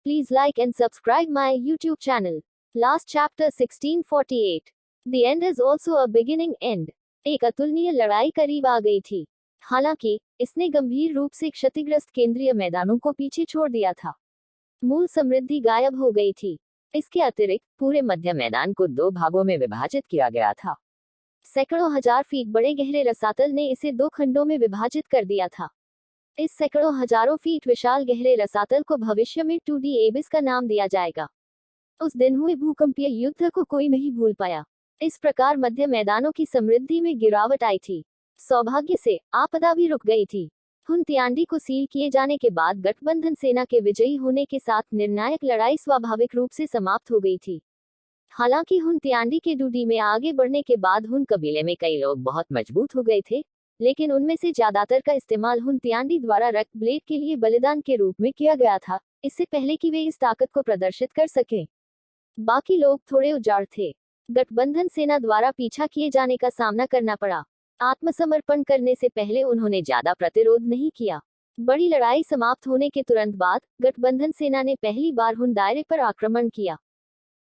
please like and subscribe my YouTube channel. Last chapter 1648. The end is also a beginning end. एक अतुलनीय लड़ाई करीब आ गई थी। हालांकि इसने गंभीर रूप से क्षतिग्रस्त केंद्रीय मैदानों को पीछे छोड़ दिया था। मूल समृद्धि गायब हो गई थी। इसके अतिरिक्त पूरे मध्य मैदान को दो भागों में विभाजित किया गया था। सैकड़ों हजार फीट बड़े गहरे रसातल ने इसे दो खंडों में विभाजित कर दिया था। इस सैकड़ों हजारों फीट विशाल गहरे रसातल को भविष्य में 2D एबिस का नाम दिया जाएगा। उस दिन हुए भूकंपीय युद्ध को कोई नहीं भूल पाया। इस प्रकार मध्य मैदानों की समृद्धि में गिरावट आई थी। सौभाग्य से आपदा भी रुक गई थी। हुनत्यांडी को सील किए जाने के बाद गठबंधन सेना के विजयी होने के साथ निर्णायक लड़ाई स्वाभाविक रूप से समाप्त हो गई थी। हालांकि हुनत्यांडी के 2D में आगे बढ़ने के बाद हुन कबीले में कई लोग बहुत मजबूत हो गए थे, लेकिन उनमें से ज्यादातर का इस्तेमाल हुनत्यांडी द्वारा रक्त ब्लेड के लिए बलिदान के रूप में किया गया था, इससे पहले कि वे इस ताकत को प्रदर्शित कर सकें। बाकी लोग थोड़े उजाड़ थे। गठबंधन सेना द्वारा पीछा किए जाने का सामना करना पड़ा। आत्मसमर्पण करने से पहले उन्होंने ज्यादा प्रतिरोध नहीं किया। बड़ी लड़ाई समाप्त होने के तुरंत बाद गठबंधन सेना ने पहली बार हुन दायरे पर आक्रमण किया।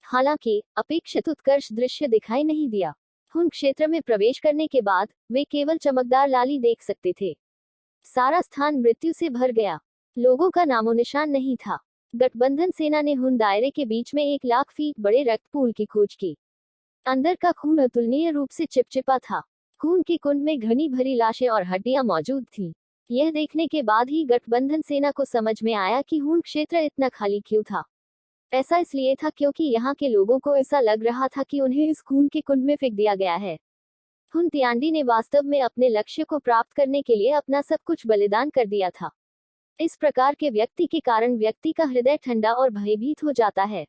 हालांकि अपेक्षित उत्कर्ष दृश्य दिखाई नहीं दिया। हुन क्षेत्र में प्रवेश करने के बाद वे केवल चमकदार लाली देख सकते थे। सारा स्थान मृत्यु से भर गया। लोगों का नामो निशान नहीं था। गठबंधन सेना ने हुन दायरे के बीच में 1 लाख फीट बड़े रक्त पूल की खोज की। अंदर का खून अतुलनीय रूप से चिपचिपा था। खून के कुंड में घनी भरी लाशें और हड्डियां मौजूद थीं। यह देखने के बाद ही गठबंधन सेना को समझ में आया कि हुन क्षेत्र इतना खाली क्यों था। ऐसा इसलिए था क्योंकि यहाँ के लोगों को ऐसा लग रहा था कि उन्हें इस खून के कुंड में फेंक दिया गया है। हुनत्यांडी ने वास्तव में अपने लक्ष्य को प्राप्त करने के लिए अपना सब कुछ बलिदान कर दिया था। इस प्रकार के व्यक्ति के कारण व्यक्ति का हृदय ठंडा और भयभीत हो जाता है।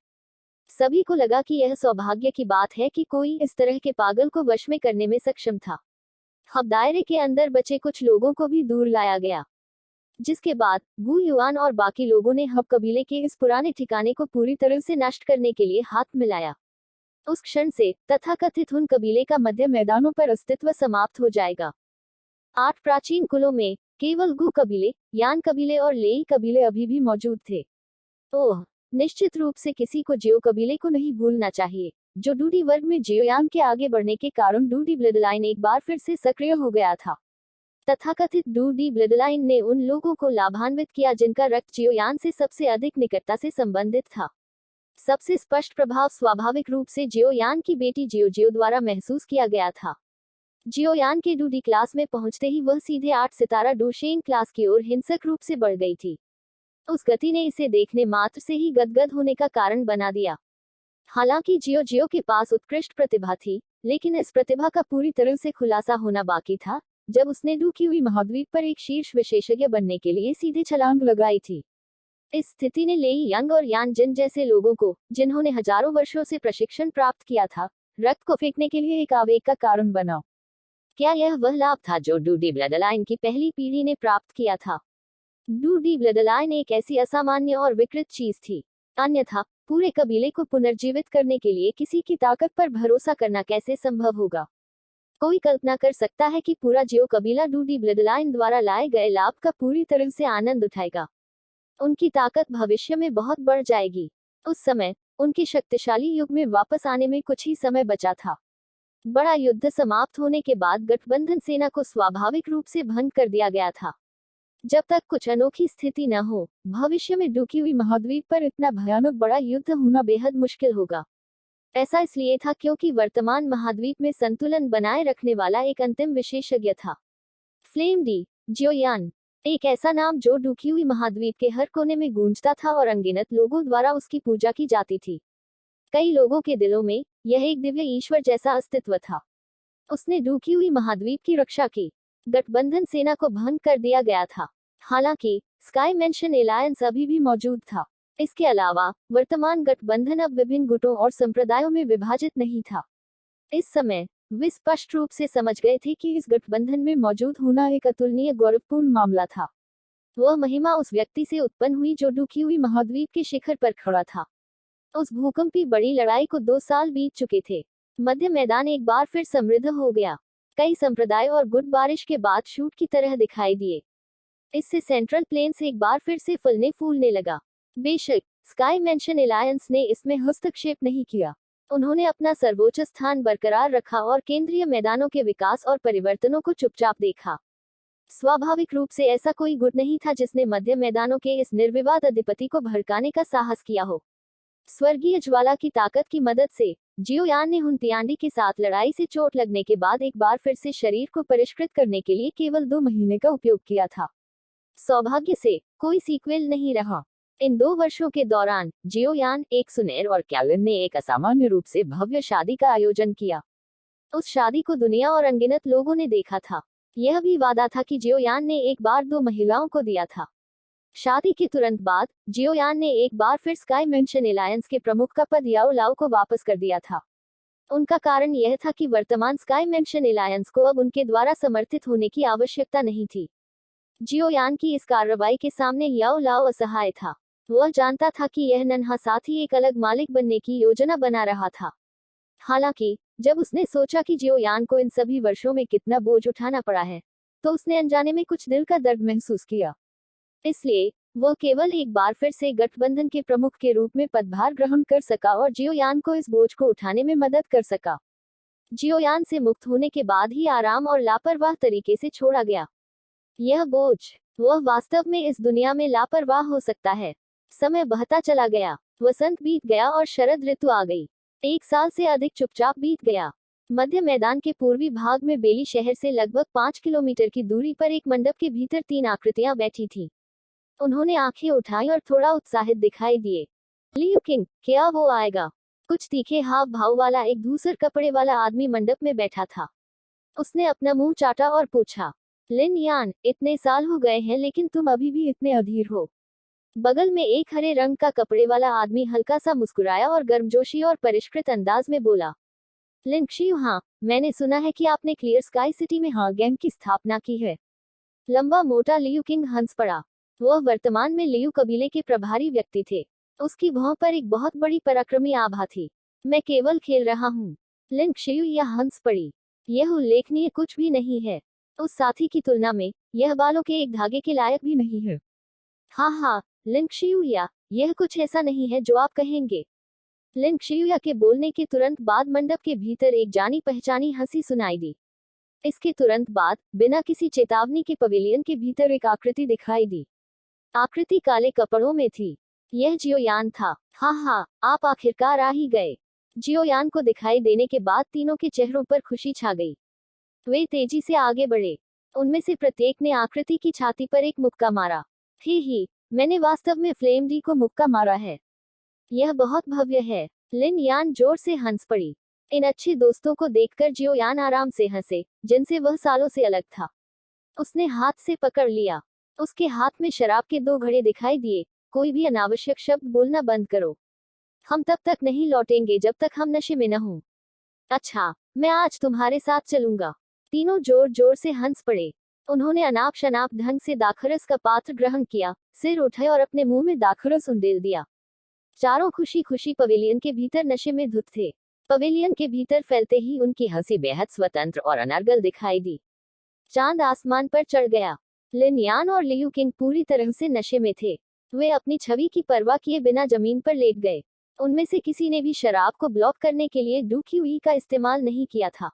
सभी को लगा कि यह सौभाग्य की बात है कि कोई इस तरह के पागल को वश में करने में सक्षम था। अब दायरे के अंदर बचे कुछ लोगों को भी दूर लाया गया, जिसके बाद गु युआन और बाकी लोगों ने हब कबीले के इस पुराने ठिकाने को पूरी तरह से नष्ट करने के लिए हाथ मिलाया। उस क्षण से तथाकथित हुन कबीले का मध्य मैदानों पर अस्तित्व समाप्त हो जाएगा। 8 प्राचीन कुलों में केवल गु कबीले, यान कबीले और लेई कबीले अभी भी मौजूद थे। ओह, निश्चित रूप से किसी को जियो कबीले को नहीं भूलना चाहिए, जो डूडी वर्ग में जियोयान के आगे बढ़ने के कारण डूडी ब्लडलाइन एक बार फिर से सक्रिय हो गया था। तथाकथित डूडी ब्लडलाइन ने उन लोगों को लाभान्वित किया जिनका रक्त जियोयान से सबसे अधिक निकटता से संबंधित था। सबसे स्पष्ट प्रभाव स्वाभाविक रूप से जियोयान की बेटी जियो द्वारा महसूस किया गया था। जियोयान के डूडी क्लास में पहुंचते ही वह सीधे 8 सितारा डोशेन क्लास की ओर हिंसक रूप से बढ़ गई थी। उस गति ने इसे देखने मात्र से ही गदगद होने का कारण बना दिया। हालांकि जियो के पास उत्कृष्ट प्रतिभा थी, लेकिन इस प्रतिभा का पूरी तरह से खुलासा होना बाकी था जब उसने डूकी हुई महाद्वीप पर एक शीर्ष विशेषज्ञ बनने के लिए सीधे छलांग लगाई थी। इस स्थिति ने लेई यंग और यान जिन जैसे लोगों को, जिन्होंने हजारों वर्षों से प्रशिक्षण प्राप्त किया था, रक्त को फेंकने के लिए एक आवेग का कारण बना। क्या यह वह लाभ था जो डूडी ब्लडलाइन की पहली पीढ़ी ने प्राप्त किया था? डूडी ब्लडलाइन एक ऐसी असामान्य और विकृत चीज थी। अन्यथा पूरे कबीले को पुनर्जीवित करने के लिए किसी की ताकत पर भरोसा करना कैसे संभव होगा? कोई कल्पना कर सकता है कि पूरा जियो कबीला डूडी ब्लडलाइन द्वारा लाए गए लाभ का पूरी तरह से आनंद उठाएगा। उनकी ताकत भविष्य में बहुत बढ़ जाएगी। उस समय उनके शक्तिशाली युग में वापस आने में कुछ ही समय बचा था। बड़ा युद्ध समाप्त होने के बाद गठबंधन सेना को स्वाभाविक रूप से भंग कर दिया गया था। जब तक कुछ अनोखी स्थिति न हो, भविष्य में डूकी हुई महाद्वीप पर इतना भयानक बड़ा युद्ध होना बेहद मुश्किल होगा। ऐसा इसलिए था क्योंकि वर्तमान महाद्वीप में संतुलन बनाए रखने वाला एक अंतिम विशेषज्ञ था। फ्लेम डी जियोयान, एक ऐसा नाम जो डूकी हुई महाद्वीप के हर कोने में गूंजता था और अनगिनत लोगों द्वारा उसकी पूजा की जाती थी। कई लोगों के दिलों में यह एक दिव्य ईश्वर जैसा अस्तित्व था। उसने डूकी हुई महाद्वीप की रक्षा की। गठबंधन सेना को भंग कर दिया गया था। हालांकि स्काई मेंशन एलायंस अभी भी मौजूद था। इसके अलावा वर्तमान गठबंधन अब विभिन्न गुटों और संप्रदायों में विभाजित नहीं था। इस समय वे स्पष्ट रूप से समझ गए थे कि इस गठबंधन में मौजूद होना एक अतुलनीय गौरवपूर्ण मामला था। वह महिमा उस व्यक्ति से उत्पन्न हुई जो डूकी हुई महाद्वीप के शिखर पर खड़ा था। उस भूकंपी बड़ी लड़ाई को 2 साल बीत चुके थे। मध्य मैदान एक बार फिर समृद्ध हो गया। कई संप्रदाय और गुट बारिश के बाद शूट की तरह दिखाई दिए। इससे सेंट्रल प्लेन्स एक बार फिर से फलने फूलने लगा। बेशक स्काई मेंशन एलायंस ने इसमें हस्तक्षेप नहीं किया। उन्होंने अपना सर्वोच्च स्थान बरकरार रखा और केंद्रीय मैदानों के विकास और परिवर्तनों को चुपचाप देखा। स्वाभाविक रूप से ऐसा कोई गुट नहीं था जिसने मध्य मैदानों के इस निर्विवाद अधिपति को भड़काने का साहस किया हो। स्वर्गीय ज्वाला की ताकत की मदद से जियोयान ने हुनतियांडी के साथ लड़ाई से चोट लगने के बाद एक बार फिर से शरीर को परिष्कृत करने के लिए केवल 2 महीने का उपयोग किया था। सौभाग्य से कोई सीक्वेल नहीं रहा। इन 2 वर्षों के दौरान जियोयान, एक सुनेर और कैलिन ने एक असामान्य रूप से भव्य शादी का आयोजन किया। उस शादी को दुनिया और अनगिनत लोगों ने देखा था। यह भी वादा था कि जियोयान ने एक बार 2 महिलाओं को दिया था। शादी के तुरंत बाद जियोयान ने एक बार फिर स्काई मेंशन एलायंस के प्रमुख का पद याओ लाओ को वापस कर दिया था। उनका कारण यह था कि वर्तमान स्काई मेंशन एलायंस को अब उनके द्वारा समर्थित होने की आवश्यकता नहीं थी। जियोयान की इस कार्रवाई के सामने याओ लाओ असहाय था। वह जानता था कि यह नन्हा साथी एक अलग मालिक बनने की योजना बना रहा था। हालांकि जब उसने सोचा कि जियोयान को इन सभी वर्षों में कितना बोझ उठाना पड़ा है, तो उसने अनजाने में कुछ दिल का दर्द महसूस किया। इसलिए वह केवल एक बार फिर से गठबंधन के प्रमुख के रूप में पदभार ग्रहण कर सका और जियोयान को इस बोझ को उठाने में मदद कर सका। जियोयान से मुक्त होने के बाद ही आराम और लापरवाह तरीके से छोड़ा गया। यह बोझ, वह वास्तव में इस दुनिया में लापरवाह हो सकता है। समय बहता चला गया। वसंत बीत गया और शरद ऋतु आ गई। 1 साल से अधिक चुपचाप बीत गया। मध्य मैदान के पूर्वी भाग में बेली शहर से लगभग 5 किलोमीटर की दूरी पर एक मंडप के भीतर 3 आकृतियां बैठी थीं। उन्होंने आंखें उठाई और थोड़ा उत्साहित दिखाई दिए। लियू किंग, क्या वो आएगा? कुछ तीखे हाव भाव वाला एक धूसर कपड़े वाला आदमी मंडप में बैठा था। उसने अपना मुंह चाटा और पूछा, लिन यान, इतने साल हो गए हैं लेकिन तुम अभी भी इतने अधीर हो। बगल में एक हरे रंग का कपड़े वाला आदमी हल्का सा मुस्कुराया और गर्मजोशी और परिष्कृत अंदाज में बोला, लिन शिव, हाँ, मैंने सुना है कि आपने क्लियर स्काई सिटी में गेम की स्थापना की है। लंबा मोटा लियू किंग हंस पड़ा। वह वर्तमान में लियू कबीले के प्रभारी व्यक्ति थे। उसकी भौं पर एक बहुत बड़ी पराक्रमी आभा थी। मैं केवल खेल रहा हूँ। लिन शिव या हंस पड़ी। यह उल्लेखनीय कुछ भी नहीं है। उस साथी की तुलना में यह बालों के एक धागे के लायक भी नहीं है। हाँ, लिन शियुया, यह कुछ ऐसा नहीं है जो आप कहेंगे। लिन शियुया के बोलने के तुरंत बाद मंडप के भीतर एक जानी पहचानी हंसी सुनाई दी। इसके तुरंत बाद बिना किसी चेतावनी के पवेलियन के भीतर एक आकृति दिखाई दी। आकृति काले कपड़ों में थी। यह जियोयान था। हाँ, आप आखिरकार आ ही गए। जियोयान को दिखाई देने के बाद तीनों के चेहरों पर खुशी छा गई। वे तेजी से आगे बढ़े। उनमें से प्रत्येक ने आकृति की छाती पर एक मुक्का मारा। ही, मैंने वास्तव में फ्लेम डी को मुक्का मारा है। यह बहुत भव्य है। लिन यान जोर से हंस पड़ी। इन अच्छे दोस्तों को देखकर जियोयान आराम से हंसे, जिनसे वह सालों से अलग था। उसने हाथ से पकड़ लिया। उसके हाथ में शराब के 2 घड़े दिखाई दिए। कोई भी अनावश्यक शब्द बोलना बंद करो। हम तब तक नहीं लौटेंगे जब तक हम नशे में न हों। अच्छा, मैं आज तुम्हारे साथ चलूंगा। तीनों जोर जोर से हंस पड़े। उन्होंने अनाप शनाप ढंग से दाखरस का पात्र ग्रहण किया, सिर उठाए और अपने मुंह में दाखरस उंडेल दिया। चारों खुशी खुशी पवेलियन के भीतर नशे में धुत थे। पवेलियन के भीतर फैलते ही उनकी हंसी बेहद स्वतंत्र और अनर्गल दिखाई दी। चांद आसमान पर चढ़ गया। लिन यान और लियू किंग पूरी तरह से नशे में थे। वे अपनी छवि की परवाह किए बिना जमीन पर लेट गए। उनमें से किसी ने भी शराब को ब्लॉक करने के लिए डूक्यूई का इस्तेमाल नहीं किया था।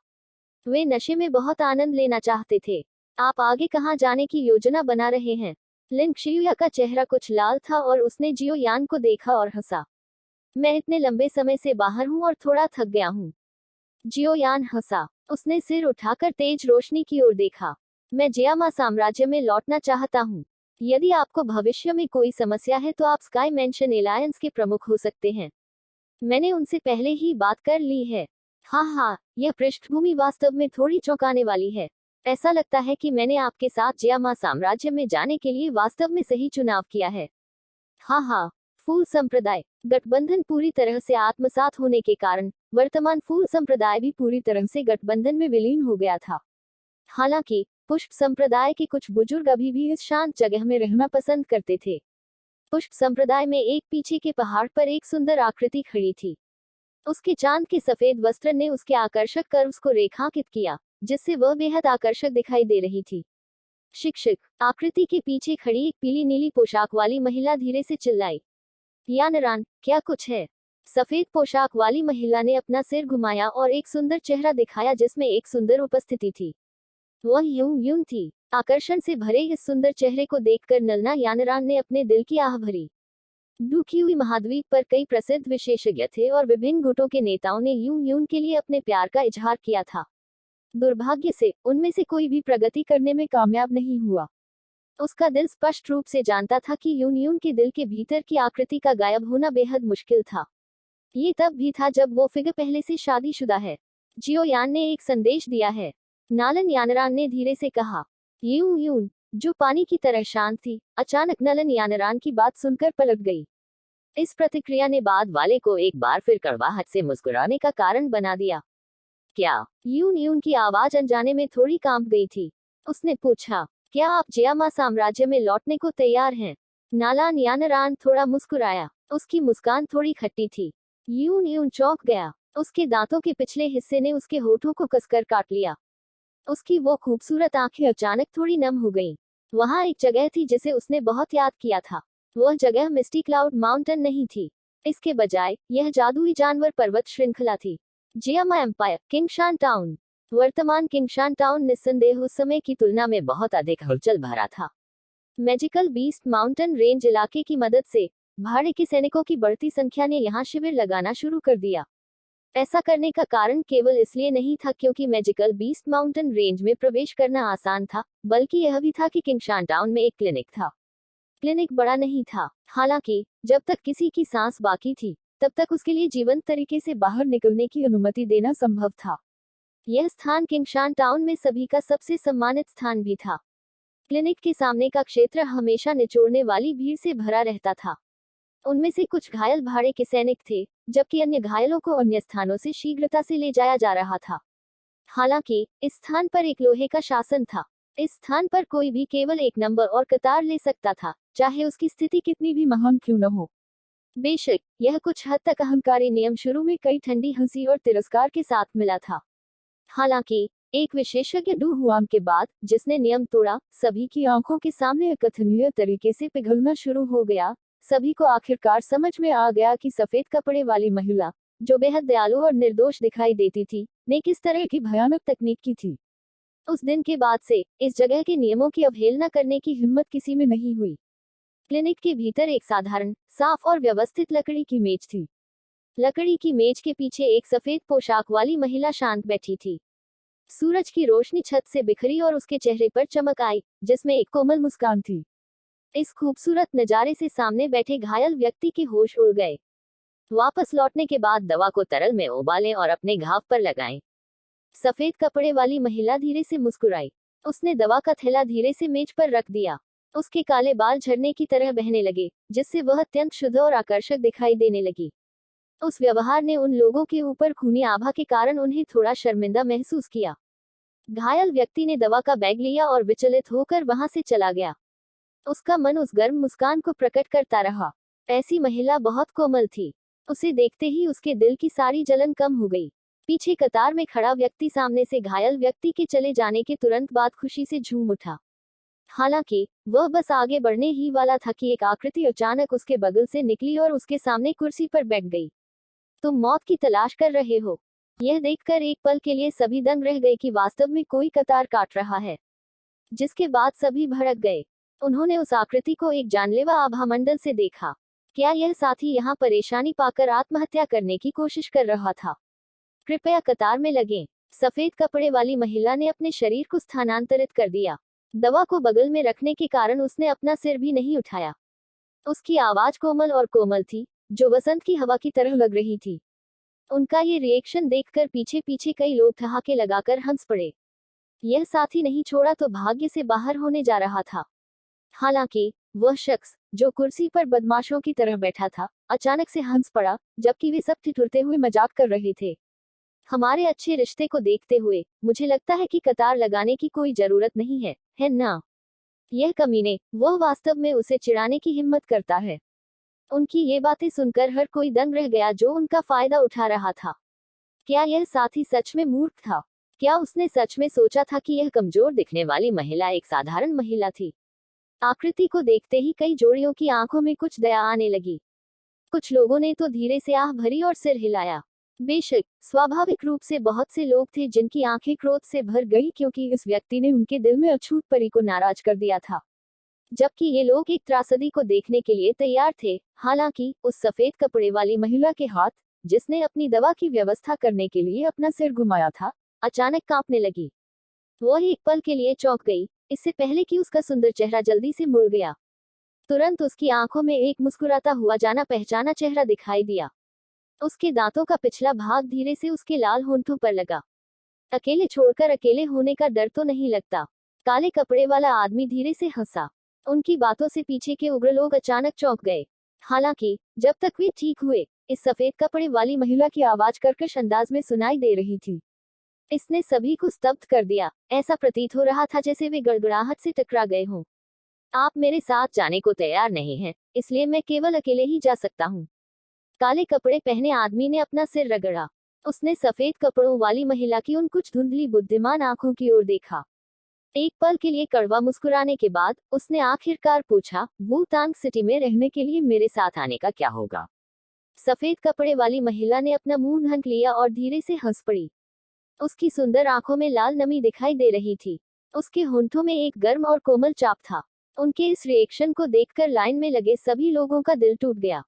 वे नशे में बहुत आनंद लेना चाहते थे। आप आगे कहाँ जाने की योजना बना रहे हैं? लिन शियुया का चेहरा कुछ लाल था और उसने जियोयान को देखा और हंसा। मैं इतने लंबे समय से बाहर हूँ और थोड़ा थक गया हूँ। जियोयान हंसा। उसने सिर उठाकर तेज रोशनी की ओर देखा। मैं जियामा साम्राज्य में लौटना चाहता हूँ। यदि आपको भविष्य में कोई समस्या है तो आप स्काई मेंशन एलायंस के प्रमुख हो सकते हैं। मैंने उनसे पहले ही बात कर ली है। हाँ, यह पृष्ठभूमि वास्तव में थोड़ी चौंकाने वाली है। ऐसा लगता है कि मैंने आपके साथ जियामा साम्राज्य में जाने के लिए वास्तव में सही चुनाव किया है। हाँ, फूल संप्रदाय। गठबंधन पूरी तरह से आत्मसात होने के कारण वर्तमान फूल संप्रदाय भी पूरी तरह से गठबंधन में विलीन हो गया था। हालांकि पुष्प संप्रदाय के कुछ बुजुर्ग अभी भी इस शांत जगह में रहना पसंद करते थे। पुष्प संप्रदाय में एक पीछे के पहाड़ पर एक सुंदर आकृति खड़ी थी। उसके चांद के सफेद वस्त्र ने उसके आकर्षक कर्व्स को रेखांकित किया, जिससे वह बेहद आकर्षक दिखाई दे रही थी। शिक्षक। आकृति के पीछे खड़ी एक पीली नीली पोशाक वाली महिला धीरे से चिल्लाई, यानरान, क्या कुछ है? सफेद पोशाक वाली महिला ने अपना सिर घुमाया और एक सुंदर चेहरा दिखाया जिसमें एक सुंदर उपस्थिति थी। वह यूं यूं थी। आकर्षण से भरे इस सुंदर चेहरे को देखकर नलना यानरान ने अपने दिल की आह भरी। डूकी हुई महाद्वीप पर कई प्रसिद्ध विशेषज्ञ थे और विभिन्न गुटों के नेताओं ने यूं यून के लिए अपने प्यार का इजहार किया था। दुर्भाग्य से उनमें से कोई भी प्रगति करने में कामयाब नहीं हुआ। उसका दिल स्पष्ट रूप से जानता था कि यून यून के दिल के भीतर की आकृति का गायब होना बेहद मुश्किल था। ये तब भी था जब वो फिगर पहले से शादीशुदा है। जियो यान ने एक संदेश दिया है, नालन यानरान ने धीरे से कहा। यूं यून, जो पानी की तरह शांत थी, अचानक नलन यानरान की बात सुनकर पलट गई। इस प्रतिक्रिया ने बाद वाले को एक बार फिर कड़वाहट से मुस्कुराने का कारण बना दिया। क्या? यून यून की आवाज अनजाने में थोड़ी कांप गई थी। उसने पूछा, क्या आप जियामा साम्राज्य में लौटने को तैयार हैं? नालान यानरान थोड़ा मुस्कुराया। उसकी मुस्कान थोड़ी खट्टी थी। यून यून चौंक गया। उसके दांतों के पिछले हिस्से ने उसके होठों को कसकर काट लिया। उसकी वो खूबसूरत आंखें अचानक थोड़ी नम हो गईं। वहां एक जगह थी जिसे उसने बहुत याद किया था। वह जगह मिस्टी क्लाउड माउंटेन नहीं थी। इसके बजाय यह जादुई जानवर पर्वत श्रृंखला थी। Jiyama empire, किंगशान town. वर्तमान किंगशान टाउन निस्संदेह उस समय की तुलना में बहुत अधिक हलचल भरा था। मैजिकल बीस्ट माउंटेन रेंज इलाके की मदद से भाड़े के सैनिकों की बढ़ती संख्या ने यहाँ शिविर लगाना शुरू कर दिया। ऐसा करने का कारण केवल इसलिए नहीं था क्योंकि मैजिकल बीस्ट माउंटेन रेंज में प्रवेश करना आसान था, बल्कि यह भी था कि किंगशान टाउन में एक क्लिनिक था। क्लिनिक बड़ा नहीं था, हालांकि जब तक किसी की सांस बाकी थी तब तक उसके लिए जीवंत तरीके से बाहर निकलने की अनुमति देना संभव था। यह स्थान किंगशान टाउन में सभी का सबसे सम्मानित स्थान भी था। क्लिनिक के सामने का क्षेत्र हमेशा निचोड़ने वाली भीड़ से भरा रहता था। उनमें से कुछ घायल भाड़े के सैनिक थे, जबकि अन्य घायलों को अन्य स्थानों से शीघ्रता से ले जाया जा रहा था। हालांकि इस स्थान पर एक लोहे का शासन था। इस स्थान पर कोई भी केवल एक नंबर और कतार ले सकता था, चाहे उसकी स्थिति कितनी भी महान क्यों न हो। बेशक यह कुछ हद तक अहंकारी नियम शुरू में कई ठंडी हंसी और तिरस्कार के साथ मिला था। हालांकि एक विशेषज्ञ डू हुआम के बाद जिसने नियम तोड़ा, सभी की आंखों के सामने अकथनीय तरीके से पिघलना शुरू हो गया। सभी को आखिरकार समझ में आ गया कि सफेद कपड़े वाली महिला, जो बेहद दयालु और निर्दोष दिखाई देती थी, ने किस तरह की भयानक तकनीक की थी। उस दिन के बाद से इस जगह के नियमों की अवहेलना करने की हिम्मत किसी में नहीं हुई। क्लिनिक के भीतर एक साधारण, साफ और व्यवस्थित लकड़ी की मेज थी। लकड़ी की मेज के पीछे एक सफेद पोशाक वाली महिला शांत बैठी थी। सूरज की रोशनी छत से बिखरी और उसके चेहरे पर चमक आई, जिसमें एक कोमल मुस्कान थी। इस खूबसूरत नजारे से सामने बैठे घायल व्यक्ति के होश उड़ गए। वापस लौटने के बाद दवा को तरल में उबालें और अपने घाव पर लगाएं। सफेद कपड़े वाली महिला धीरे से मुस्कुराई। उसने दवा का थैला धीरे से मेज पर रख दिया। उसके काले बाल झरने की तरह बहने लगे, जिससे वह अत्यंत शुद्ध और आकर्षक दिखाई देने लगी। उस व्यवहार ने उन लोगों के ऊपर खूनी आभा के कारण उन्हें थोड़ा शर्मिंदा महसूस किया। घायल व्यक्ति ने दवा का बैग लिया और विचलित होकर वहां से चला गया। उसका मन उस गर्म मुस्कान को प्रकट करता रहा। ऐसी महिला बहुत कोमल थी। उसे देखते ही उसके दिल की सारी जलन कम हो गई। पीछे कतार में खड़ा व्यक्ति सामने से घायल व्यक्ति के चले जाने के तुरंत बाद खुशी से झूम उठा। हालांकि वह बस आगे बढ़ने ही वाला था कि एक आकृति अचानक उसके बगल से निकली और उसके सामने कुर्सी पर बैठ गई। तुम मौत की तलाश कर रहे हो? यह देखकर एक पल के लिए सभी दंग रह गए कि वास्तव में कोई कतार काट रहा है। जिसके बाद सभी भड़क गए। उन्होंने उस आकृति को एक जानलेवा आभामंडल से देखा। क्या यह साथी यहाँ परेशानी पाकर आत्महत्या करने की कोशिश कर रहा था? कृपया कतार में लगें। सफेद कपड़े वाली महिला ने अपने शरीर को स्थानांतरित कर दिया। दवा को बगल में रखने के कारण उसने अपना सिर भी नहीं उठाया। उसकी आवाज कोमल और कोमल थी, जो वसंत की हवा की तरह लग रही थी। उनका ये रिएक्शन देखकर पीछे पीछे कई लोग ठहाके लगाकर हंस पड़े। यह साथी नहीं छोड़ा तो भाग्य से बाहर होने जा रहा था। हालांकि वह शख्स जो कुर्सी पर बदमाशों की तरह बैठा था, अचानक से हंस पड़ा, जबकि वे सब ठिठुरते हुए मजाक कर रहे थे। हमारे अच्छे रिश्ते को देखते हुए मुझे लगता है कि कतार लगाने की कोई जरूरत नहीं है ना? यह कमीने, वह वास्तव में उसे चिढ़ाने की हिम्मत करता है। उनकी ये बातें सुनकर हर कोई दंग रह गया जो उनका फायदा उठा रहा था। क्या यह साथी सच में मूर्ख था? क्या उसने सच में सोचा था कि यह कमजोर दिखने वाली महिला एक साधारण महिला थी? आकृति को देखते ही कई जोड़ियों की आंखों में कुछ दया आने लगी। कुछ लोगों ने तो धीरे से आह भरी और सिर हिलाया। बेशक स्वाभाविक रूप से बहुत से लोग थे जिनकी आंखें क्रोध से भर गई, क्योंकि इस व्यक्ति ने उनके दिल में अछूत परी को नाराज कर दिया था। जबकि ये लोग एक त्रासदी को देखने के लिए तैयार थे। हालांकि उस सफेद कपड़े वाली महिला के हाथ, जिसने अपनी दवा की व्यवस्था करने के लिए अपना सिर घुमाया था, अचानक कांपने लगी। वो एक पल के लिए चौंक गई, इससे पहले कि उसका सुंदर चेहरा जल्दी से मुड़ गया। तुरंत उसकी आंखों में एक मुस्कुराता हुआ जाना पहचाना चेहरा दिखाई दिया। उसके दांतों का पिछला भाग धीरे से उसके लाल होंठों पर लगा। अकेले छोड़कर अकेले होने का डर तो नहीं लगता। काले कपड़े वाला आदमी धीरे से हंसा। उनकी बातों से पीछे के उग्र लोग अचानक चौंक गए। हालांकि जब तक वे ठीक हुए, इस सफेद कपड़े वाली महिला की आवाज कर्कश अंदाज में सुनाई दे रही थी। इसने सभी को स्तब्ध कर दिया। ऐसा प्रतीत हो रहा था जैसे वे गड़गड़ाहट से टकरा गए हों। आप मेरे साथ जाने को तैयार नहीं हैं, इसलिए मैं केवल अकेले ही जा सकता हूँ। काले कपड़े पहने आदमी ने अपना सिर रगड़ा। उसने सफेद कपड़ों वाली महिला की उन कुछ धुंधली बुद्धिमान आंखों की ओर देखा। एक पल के लिए कड़वा मुस्कुराने के बाद उसने आखिरकार पूछा, वू तांग सिटी में रहने के लिए मेरे साथ आने का क्या होगा? सफेद कपड़े वाली महिला ने अपना मुंह ढक लिया और धीरे से हंस पड़ी। उसकी सुंदर आंखों में लाल नमी दिखाई दे रही थी। उसके होंठों में एक गर्म और कोमल चाप था। उनके इस रिएक्शन को देखकर लाइन में लगे सभी लोगों का दिल टूट गया।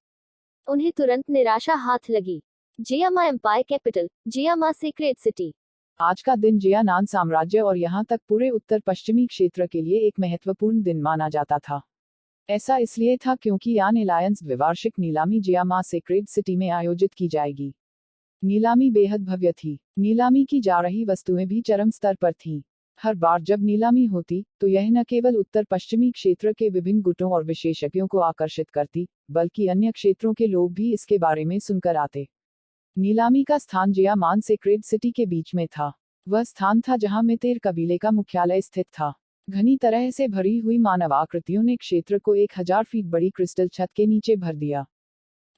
उन्हें तुरंत निराशा हाथ लगी। Jiyama empire capital, Jiyama secret city. आज का दिन जियानान साम्राज्य और यहाँ तक पूरे उत्तर पश्चिमी क्षेत्र के लिए एक महत्वपूर्ण दिन माना जाता था। ऐसा इसलिए था क्योंकि यान एलायंस द्विवार्षिक नीलामी जियामा सीक्रेट सिटी में आयोजित की जाएगी। नीलामी बेहद भव्य थी। नीलामी की जा रही वस्तुएं भी चरम स्तर पर थीं। हर बार जब नीलामी होती तो यह न केवल उत्तर पश्चिमी क्षेत्र के विभिन्न गुटों और विशेषज्ञों को आकर्षित करती, बल्कि अन्य क्षेत्रों के लोग भी इसके बारे में सुनकर आते। नीलामी का स्थान जियामान सीक्रेट सिटी के बीच में था। वह स्थान था जहां मेतेर कबीले का मुख्यालय स्थित था। घनी तरह से भरी हुई मानव आकृतियों ने क्षेत्र को 1000 फीट बड़ी क्रिस्टल छत के नीचे भर दिया।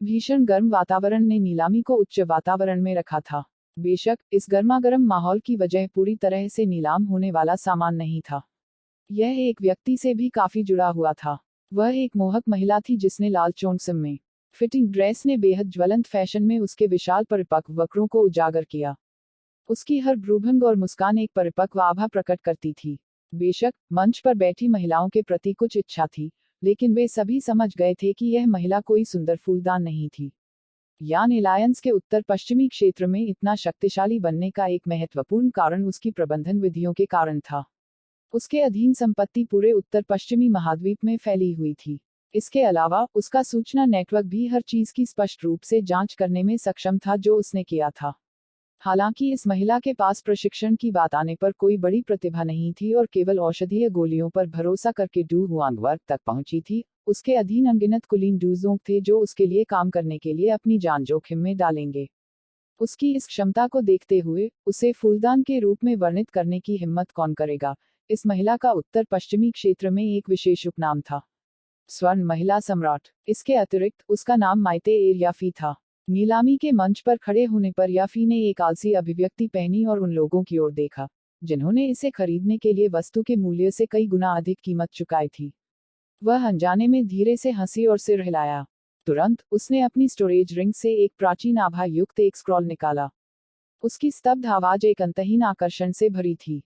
भीषण गर्म वातावरण ने नीलामी को उच्च वातावरण में रखा था। बेशक इस गर्मागर्म माहौल की वजह पूरी तरह से नीलाम होने वाला सामान नहीं था। यह एक व्यक्ति से भी काफी जुड़ा हुआ था। वह एक मोहक महिला थी जिसने लाल चोंगसम में फिटिंग ड्रेस ने बेहद ज्वलंत फैशन में उसके विशाल परिपक्व वक्रों को उजागर किया। उसकी हर भ्रूभंग और मुस्कान एक परिपक्व आभा प्रकट करती थी। बेशक मंच पर बैठी महिलाओं के प्रति कुछ इच्छा थी, लेकिन वे सभी समझ गए थे कि यह महिला कोई सुंदर फूलदान नहीं थी। यान एलायंस के उत्तर पश्चिमी क्षेत्र में इतना शक्तिशाली बनने का एक महत्वपूर्ण कारण उसकी प्रबंधन विधियों के कारण था। उसके अधीन संपत्ति पूरे उत्तर पश्चिमी महाद्वीप में फैली हुई थी। इसके अलावा उसका सूचना नेटवर्क भी हर चीज की स्पष्ट रूप से जांच करने में सक्षम था जो उसने किया था। हालांकि इस महिला के पास प्रशिक्षण की बात आने पर कोई बड़ी प्रतिभा नहीं थी और केवल औषधीय गोलियों पर भरोसा करके डू हुआंग वर्ग तक पहुंची थी। उसके अधीन अनगिनत कुलीन डूजोंग थे जो उसके लिए काम करने के लिए अपनी जान जोखिम में डालेंगे। उसकी इस क्षमता को देखते हुए उसे फूलदान के रूप में वर्णित करने की हिम्मत कौन करेगा। इस महिला का उत्तर पश्चिमी क्षेत्र में एक विशेष उपनाम था, स्वर्ण महिला सम्राट। इसके अतिरिक्त उसका नाम माइते एर याफी था। नीलामी के मंच पर खड़े होने पर याफी ने एक आलसी अभिव्यक्ति पहनी और उन लोगों की ओर देखा जिन्होंने इसे खरीदने के लिए वस्तु के मूल्य से कई गुना अधिक कीमत चुकाई थी। वह अनजाने में धीरे से हंसी और सिर हिलाया। तुरंत उसने अपनी स्टोरेज रिंग से एक प्राचीन आभा युक्त एक स्क्रॉल निकाला। उसकी स्तब्ध आवाज एक अंतहीन आकर्षण से भरी थी।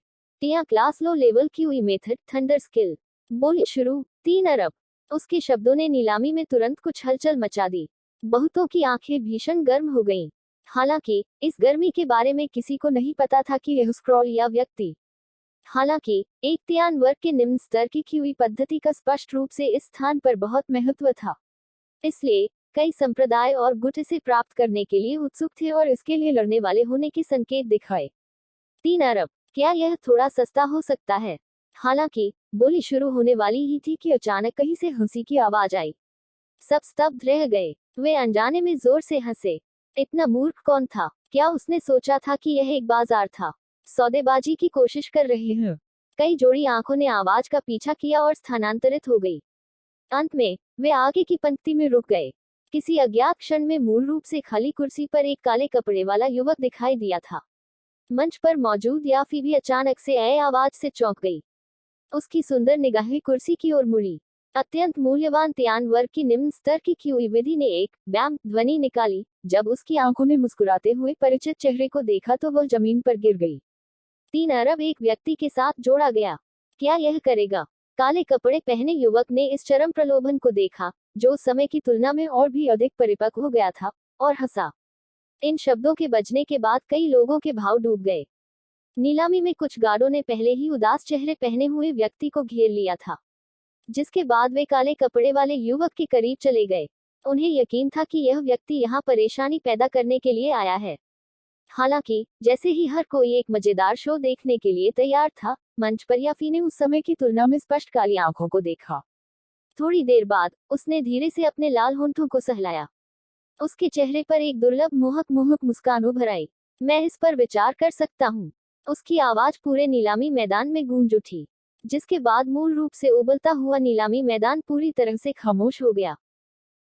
टिया क्लास लो लेवल क्यूई मेथड थंडर स्किल। बोली शुरू 3 अरब। उसके शब्दों ने नीलामी में तुरंत कुछ हलचल मचा दी। बहुतों की आंखें भीषण गर्म हो गईं। हालांकि इस गर्मी के बारे में किसी को नहीं पता था कि यह स्क्रॉल या व्यक्ति। हालांकि एक तियान वर्ग के निम्न स्तर की क्यूई पद्धति का स्पष्ट रूप से इस स्थान पर बहुत महत्व था। इसलिए कई संप्रदाय और गुट इसे प्राप्त करने के लिए उत्सुक थे और इसके लिए लड़ने वाले होने के संकेत दिखाए। 3 अरब, क्या यह थोड़ा सस्ता हो सकता है? हालांकि बोली शुरू होने वाली ही थी कि अचानक कहीं से हंसी की आवाज आई। सब स्तब्ध रह गए। वे अनजाने में जोर से हंसे। इतना मूर्ख कौन था? क्या उसने सोचा था कि यह एक बाजार था, सौदेबाजी की कोशिश कर रहे हैं? कई जोड़ी आंखों ने आवाज का पीछा किया और स्थानांतरित हो गई। अंत में वे आगे की पंक्ति में रुक गए। किसी अज्ञात क्षण में मूल रूप से खाली कुर्सी पर एक काले कपड़े वाला युवक दिखाई दिया था। मंच पर मौजूद याफी भी अचानक से आवाज से चौंक गई। उसकी सुंदर निगाहें कुर्सी की ओर मुड़ी। अत्यंत मूल्यवान त्यान वर्ग की निम्न स्तर की क्यूई विधि ने एक बैम ध्वनि निकाली। जब उसकी आंखों ने मुस्कुराते हुए परिचित चेहरे को देखा तो वह जमीन पर गिर गई। 3 अरब एक व्यक्ति के साथ जोड़ा गया। क्या यह करेगा? काले कपड़े पहने युवक ने इस चरम प्रलोभन को देखा, जो उस समय की तुलना में और भी अधिक परिपक्व हो गया था, और हंसा। इन शब्दों के बजने के बाद कई लोगों के भाव डूब गए। नीलामी में कुछ गार्डों ने पहले ही उदास चेहरे पहने हुए व्यक्ति को घेर लिया था, जिसके बाद वे काले कपड़े वाले युवक के करीब चले गए। उन्हें यकीन था कि यह व्यक्ति यहाँ परेशानी पैदा करने के लिए आया है। हालांकि जैसे ही हर कोई एक मजेदार शो देखने के लिए तैयार था, मंच पर याफी ने उस समय की तुलना में स्पष्ट काली आंखों को देखा। थोड़ी देर बाद उसने धीरे से अपने लाल होंठों को सहलाया। उसके चेहरे पर एक दुर्लभ मोहक मुस्कान उभर आई। मैं इस पर विचार कर सकता हूँ। उसकी आवाज पूरे नीलामी मैदान में गूंज उठी, जिसके बाद मूल रूप से उबलता हुआ नीलामी मैदान पूरी तरह से खामोश हो गया।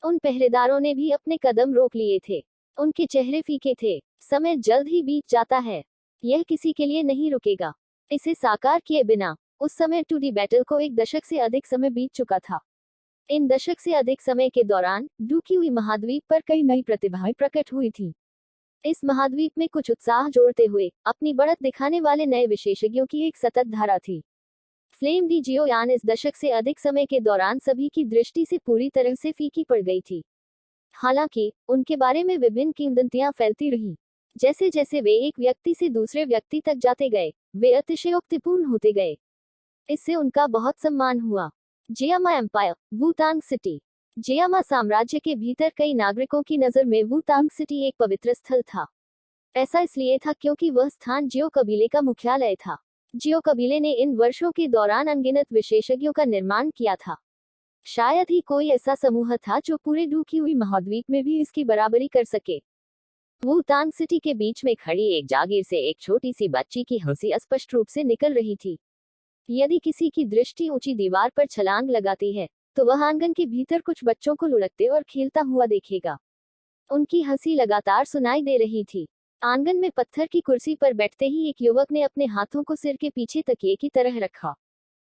उन पहरेदारों ने भी अपने कदम रोक लिए थे। उनके चेहरे फीके थे। समय जल्द ही बीत जाता है। यह किसी के लिए नहीं रुकेगा। इसे साकार किए बिना उस समय टूडी बैटल को 1 दशक से अधिक समय बीत चुका था। इन दशक से अधिक समय के दौरान डूक्यूई महाद्वीप पर कई नई प्रतिभाएं प्रकट हुई थीं। इस महाद्वीप में कुछ उत्साह जोड़ते हुए अपनी बढ़त दिखाने वाले नए विशेषज्ञों की एक सतत धारा थी। फ्लेम डी जियोयान इस दशक से अधिक समय के दौरान सभी की दृष्टि से पूरी तरह से फीकी पड़ गई थी। हालांकि उनके बारे में विभिन्न किंवदंतियां फैलती रहीं। जैसे जैसे वे एक व्यक्ति से दूसरे व्यक्ति तक जाते गए, वे अतिशयोक्तिपूर्ण होते गए। इससे उनका बहुत सम्मान हुआ। Jiyama empire, वुतांग city. जियामा साम्राज्य के भीतर कई नागरिकों की नज़र में वुतांग सिटी एक पवित्र स्थल था। ऐसा इसलिए था क्योंकि वह स्थान जियो कबीले का मुख्यालय था। जियो कबीले ने इन वर्षों के दौरान अनगिनत विशेषज्ञों का निर्माण किया था। शायद ही कोई ऐसा समूह था जो पूरे डूक्यूई महाद्वीप में भी इसकी बराबरी कर सके। वुतांग सिटी के बीच में खड़ी एक जागीर से एक छोटी सी बच्ची की हंसी स्पष्ट रूप से निकल रही थी। यदि किसी की दृष्टि ऊंची दीवार पर छलांग लगाती है, तो वह आंगन के भीतर कुछ बच्चों को लुढ़कते और खेलता हुआ देखेगा। उनकी हंसी लगातार सुनाई दे रही थी। आंगन में पत्थर की कुर्सी पर बैठते ही एक युवक ने अपने हाथों को सिर के पीछे तकिए की तरह रखा।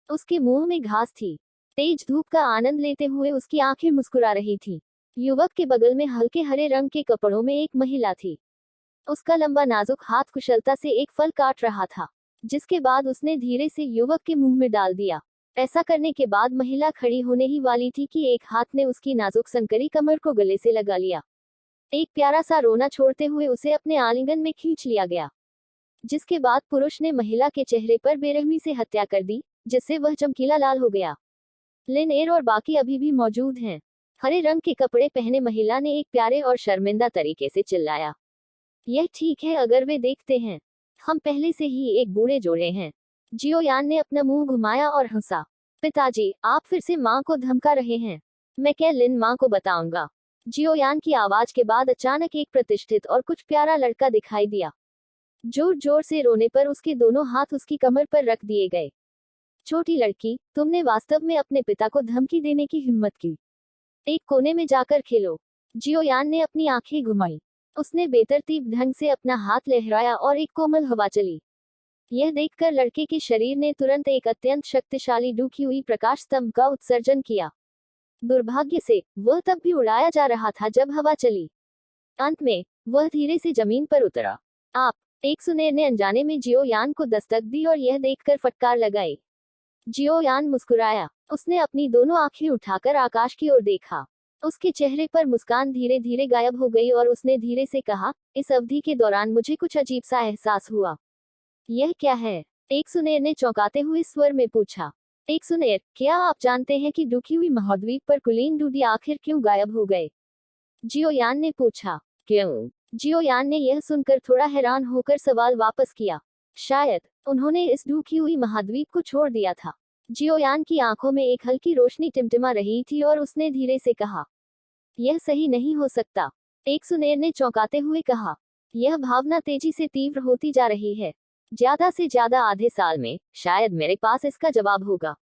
उसके मुंह में घास थी। तेज धूप का आनंद लेते हुए उसकी आंखें मुस्कुरा रही थीं। युवक के बगल में हल्के हरे रंग के कपड़ों में एक महिला थी। उसका लंबा नाजुक हाथ कुशलता से एक फल काट रहा था, जिसके बाद उसने धीरे से युवक के मुंह में डाल दिया। ऐसा करने के बाद महिला खड़ी होने ही वाली थी कि एक हाथ ने उसकी नाजुक संकरी कमर को गले से लगा लिया। एक प्यारा सा रोना छोड़ते हुए उसे अपने आलिंगन में खींच लिया गया, जिसके बाद पुरुष ने महिला के चेहरे पर बेरहमी से हत्या कर दी, जिससे वह चमकीला लाल हो गया। लिनेर और बाकी अभी भी मौजूद हैं। हरे रंग के कपड़े पहने महिला ने एक प्यारे और शर्मिंदा तरीके से चिल्लाया। यह ठीक है अगर वे देखते हैं। हम पहले से ही एक बूढ़े जोड़े हैं। जियोयान ने अपना मुंह घुमाया और हंसा। पिताजी, आप फिर से माँ को धमका रहे हैं। मैं क्या लिन माँ को बताऊंगा। जियोयान की आवाज के बाद अचानक एक प्रतिष्ठित और कुछ प्यारा लड़का दिखाई दिया। जोर जोर से रोने पर उसके दोनों हाथ उसकी कमर पर रख दिए गए। छोटी लड़की, तुमने वास्तव में अपने पिता को धमकी देने की हिम्मत की। एक कोने में जाकर खेलो। जियोयान ने अपनी आंखें घुमाई। उसने बेतरतीब ढंग से अपना हाथ लहराया और एक कोमल हवा चली। यह देखकर लड़के के शरीर ने तुरंत एक अत्यंत शक्तिशाली डूक्यूई प्रकाश स्तंभ का उत्सर्जन किया। दुर्भाग्य से वह तब भी उड़ाया जा रहा था जब हवा चली। अंत में वह धीरे से जमीन पर उतरा। आप, एक सुनेर ने अनजाने में जियोयान को दस्तक दी और यह देखकर फटकार लगाई। जियोयान मुस्कुराया। उसने अपनी दोनों आंखें उठाकर आकाश की ओर देखा। उसके चेहरे पर मुस्कान धीरे धीरे गायब हो गई और उसने धीरे से कहा, इस अवधि के दौरान मुझे कुछ अजीब सा एहसास हुआ। यह क्या है? एक सुनेर ने चौंकाते हुए स्वर में पूछा। एक सुनेर, क्या आप जानते हैं कि डूक्यूई महाद्वीप पर कुलीन डूडी आखिर क्यों गायब हो गए? जियोयान ने पूछा। क्यों? जियोयान ने यह सुनकर थोड़ा हैरान होकर सवाल वापस किया। शायद उन्होंने इस डूक्यूई महाद्वीप को छोड़ दिया था। जियोयान की आंखों में एक हल्की रोशनी टिमटिमा रही थी और उसने धीरे से कहा, यह सही नहीं हो सकता। एक सुनेर ने चौंकाते हुए कहा, यह भावना तेजी से तीव्र होती जा रही है। ज्यादा से ज्यादा आधे साल में शायद मेरे पास इसका जवाब होगा।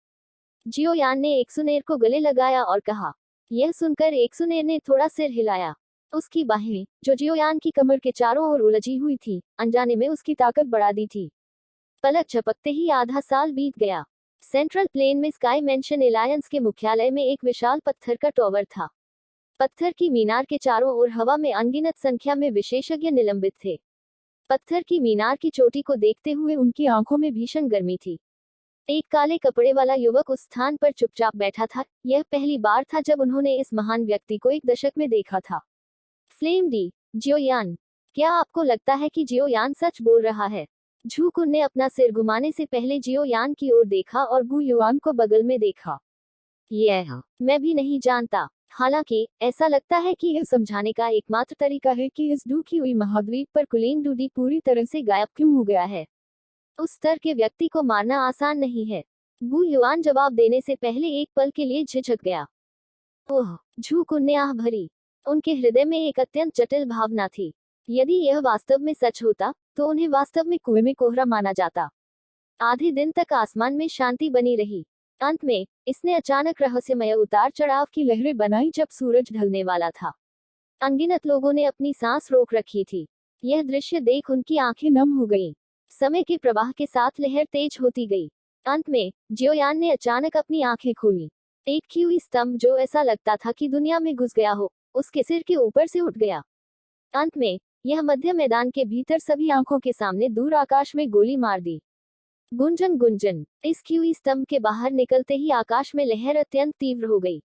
जियोयान ने एक सुनेर को गले लगाया और कहा। यह सुनकर एक सुनेर ने थोड़ा सिर हिलाया। उसकी बाहें, जो जियोयान की कमर के चारों ओर उलझी हुई थी, अनजाने में उसकी ताकत बढ़ा दी थी। पलक झपकते ही आधा साल बीत गया। सेंट्रल प्लेन में स्काई मेंशन एलायंस के मुख्यालय में एक विशाल पत्थर का टॉवर था। पत्थर की मीनार के चारों ओर हवा में अनगिनत संख्या में विशेषज्ञ निलंबित थे। पत्थर की मीनार की चोटी को देखते हुए उनकी आंखों में भीषण गर्मी थी। एक काले कपड़े वाला युवक उस स्थान पर चुपचाप बैठा था। यह पहली बार था जब उन्होंने इस महान व्यक्ति को एक दशक में देखा था। फ्लेम डी, जियोयान, क्या आपको लगता है कि जियोयान सच बोल रहा है? झूकुन ने अपना सिर घुमाने से पहले जियोयान की ओर देखा और गु युआन को बगल में देखा। मैं भी नहीं जानता। हालांकि ऐसा लगता है कि यह समझाने का एकमात्र तरीका है कि इस डूबी हुई महाद्वीप पर कुलीन डूडी पूरी तरह से गायब क्यों हो गया है। उस स्तर के व्यक्ति को मारना आसान नहीं है। गु युआन जवाब देने से पहले एक पल के लिए झिझक गया। ओह, झूकुन ने आह भरी। उनके हृदय में एक अत्यंत जटिल भावना थी। यदि यह वास्तव में सच होता तो उन्हें वास्तव में कुएं में कोहरा माना जाता। आधे दिन तक आसमान में शांति बनी रही। अंत में इसने अचानक रहस्यमय उतार चढ़ाव की लहरें बनाई जब सूरज ढलने वाला था। अनगिनत लोगों ने अपनी सांस रोक रखी थी। यह दृश्य देख उनकी आंखें नम हो गईं। समय के प्रवाह के साथ लहर तेज होती गई। अंत में जियोयान ने अचानक अपनी आंखें खोली। एक क्यूई स्तंभ जो ऐसा लगता था कि दुनिया में घुस गया हो, उसके सिर के ऊपर से उठ गया। अंत में यह मध्य मैदान के भीतर सभी आंखों के सामने दूर आकाश में गोली मार दी। गुंजन गुंजन। इस क्यूई स्तंभ के बाहर निकलते ही आकाश में लहर अत्यंत तीव्र हो गई।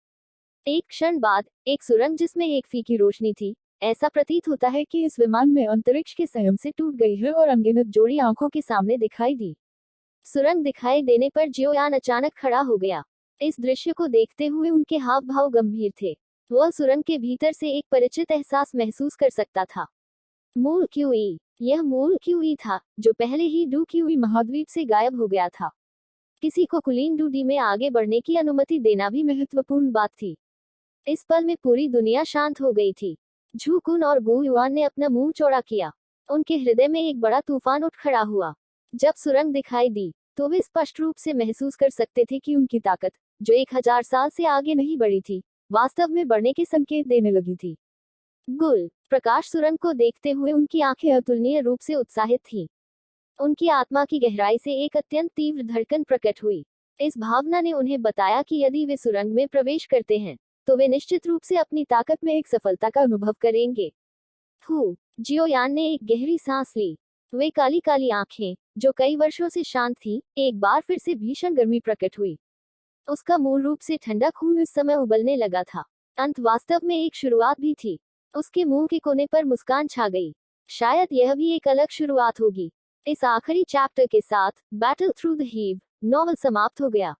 एक क्षण बाद एक सुरंग जिसमें एक फीकी रोशनी थी। ऐसा प्रतीत होता है कि इस विमान में अंतरिक्ष के संयम से टूट गई है और अनगिनत जोड़ी आंखों के सामने दिखाई दी। सुरंग दिखाई देने पर जियोयान अचानक खड़ा हो गया। इस दृश्य को देखते हुए उनके हाव भाव गंभीर थे। वह सुरंग के भीतर से एक परिचित एहसास महसूस कर सकता था। मूल क्यूई। यह मूल क्यूई था जो पहले ही डू क्यूई महाद्वीप से गायब हो गया था। किसी को कुलीन डूडी में आगे बढ़ने की अनुमति देना भी महत्वपूर्ण बात थी। इस पल में पूरी दुनिया शांत हो गई थी। झूकुन और गु युआन ने अपना मुंह चौड़ा किया। उनके हृदय में एक बड़ा तूफान उठ खड़ा हुआ। जब सुरंग दिखाई दी तो वे स्पष्ट रूप से महसूस कर सकते थे कि उनकी ताकत, जो 1000 साल से आगे नहीं बढ़ी थी, वास्तव में बढ़ने के संकेत देने लगी थी। गुल प्रकाश सुरंग को देखते हुए उनकी आंखें अतुलनीय रूप से उत्साहित थीं। उनकी आत्मा की गहराई से एक अत्यंत तीव्र धड़कन प्रकट हुई। इस भावना ने उन्हें बताया कि यदि वे सुरंग में प्रवेश करते हैं तो वे निश्चित रूप से अपनी ताकत में एक सफलता का अनुभव करेंगे। जियोयान ने एक गहरी सांस ली। वे काली काली आंखें, जो कई वर्षों से शांत थीं, एक बार फिर से भीषण गर्मी प्रकट हुई। उसका मूल रूप से ठंडा खून इस समय उबलने लगा था। अंत वास्तव में एक शुरुआत भी थी। उसके मुंह के कोने पर मुस्कान छा गई। शायद यह भी एक अलग शुरुआत होगी। इस आखिरी चैप्टर के साथ battle through the heave novel समाप्त हो गया।